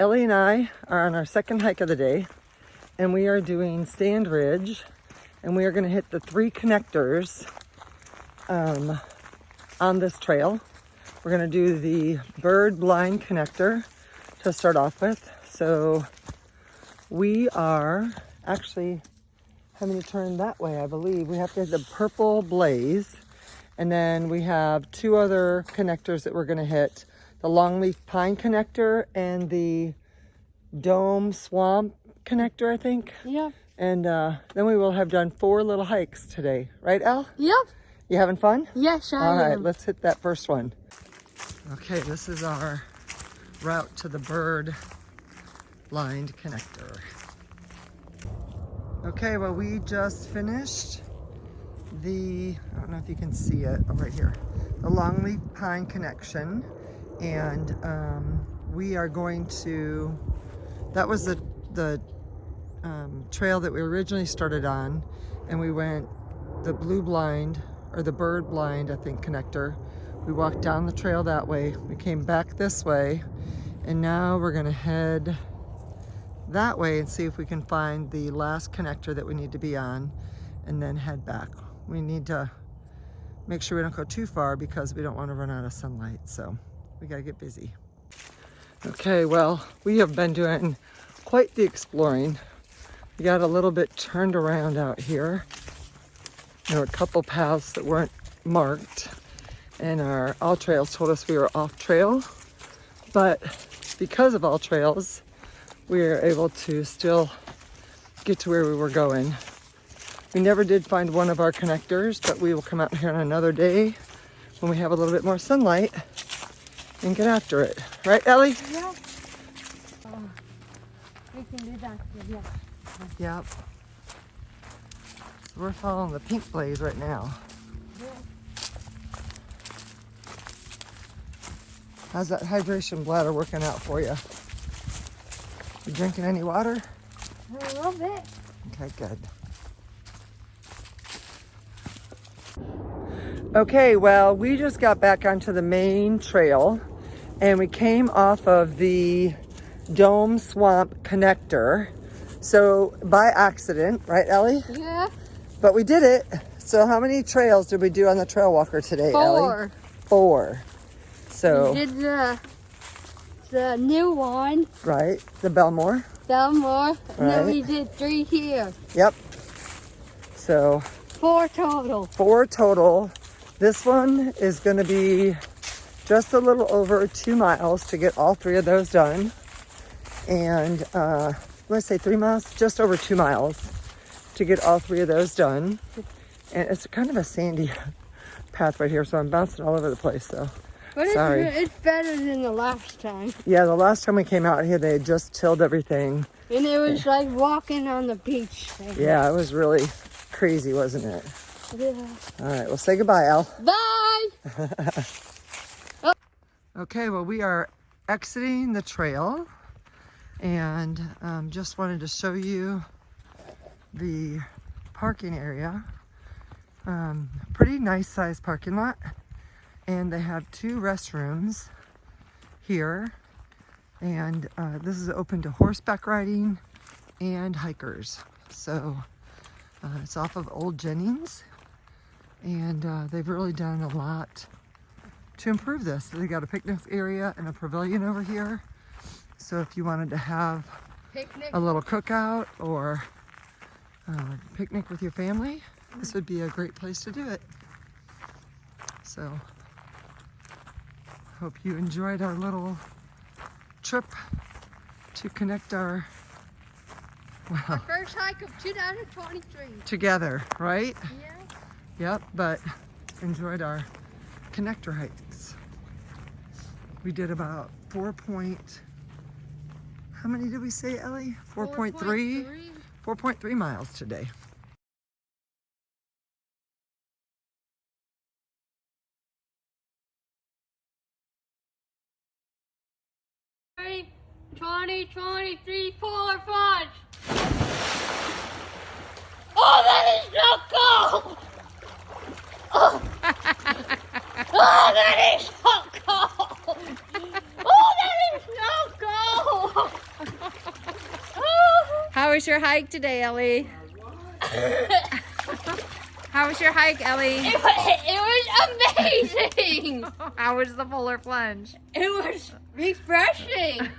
Ellie and I are on our second hike of the day, and we are doing Sand Ridge, and we are going to hit the 3 connectors on this trail. We're going to do the bird blind connector to start off with. So we are actually having to turn that way, I believe. We have to hit the purple blaze, and then we have 2 other connectors that we're going to hit. The longleaf pine connector and the dome swamp connector, I think. Yep. And then we will have done 4 little hikes today. Right, Elle? Yep. You having fun? Yes, I am. All right, let's hit that first one. Okay, this is our route to the bird lined connector. Okay, well, we just finished the, I don't know if you can see it, oh, right here, the longleaf pine connection. And we are going to, that was the trail that we originally started on, and we went the blue blind, or the bird blind, I think, connector. We walked down the trail that way, we came back this way, and now we're gonna head that way and see if we can find the last connector that we need to be on, and then head back. We need to make sure we don't go too far because we don't want to run out of sunlight, so we gotta get busy. Okay, well, we have been doing quite the exploring. We got a little bit turned around out here. There were a couple paths that weren't marked, and our All Trails told us we were off trail. But because of All Trails, we were able to still get to where we were going. We never did find one of our connectors, but we will come out here on another day when we have a little bit more sunlight and get after it. Right, Ellie? Yeah. We can do that, yeah. Yep. We're following the pink blaze right now. Yeah. How's that hydration bladder working out for you? You drinking any water? A little bit. Okay, good. Okay, well, we just got back onto the main trail, and we came off of the Dome Swamp connector. So by accident, right, Ellie? Yeah. But we did it. So how many trails did we do on the Trail Walker today, 4. Ellie? 4. So We did the new one, right, the Belmore. Belmore, and then Right. we did 3 here. Yep. So 4 total. 4 total. This one is going to be just a little over 2 miles to get all 3 of those done. And let's say 3 miles, just over 2 miles to get all 3 of those done. And it's kind of a sandy path right here, so I'm bouncing all over the place. So But sorry. It's better than the last time. Yeah, the last time we came out here, they had just tilled everything. And it was like walking on the beach. Yeah, it was really crazy, wasn't it? Yeah. All right, well, say goodbye, Al. Bye! Okay, well, we are exiting the trail, and just wanted to show you the parking area. Pretty nice sized parking lot, and they have 2 restrooms here, and this is open to horseback riding and hikers. So it's off of Old Jennings, and they've really done a lot to improve this. They got a picnic area and a pavilion over here. So if you wanted to have Picnic. a little cookout or picnic with your family, this would be a great place to do it. So hope you enjoyed our little trip to connect our, well, First hike of 2023. together, right? Yeah. Yep, but enjoyed our connector hikes. We did about 4 point, how many did we say, Ellie? 4.3? 4.3 miles today. 2023 Polar Plunge. Oh, that is so cold! Oh, oh that is so cold! Oh, that is so cold! How was your hike today, Ellie? How was your hike, Ellie? It was amazing. How was the polar plunge? It was refreshing.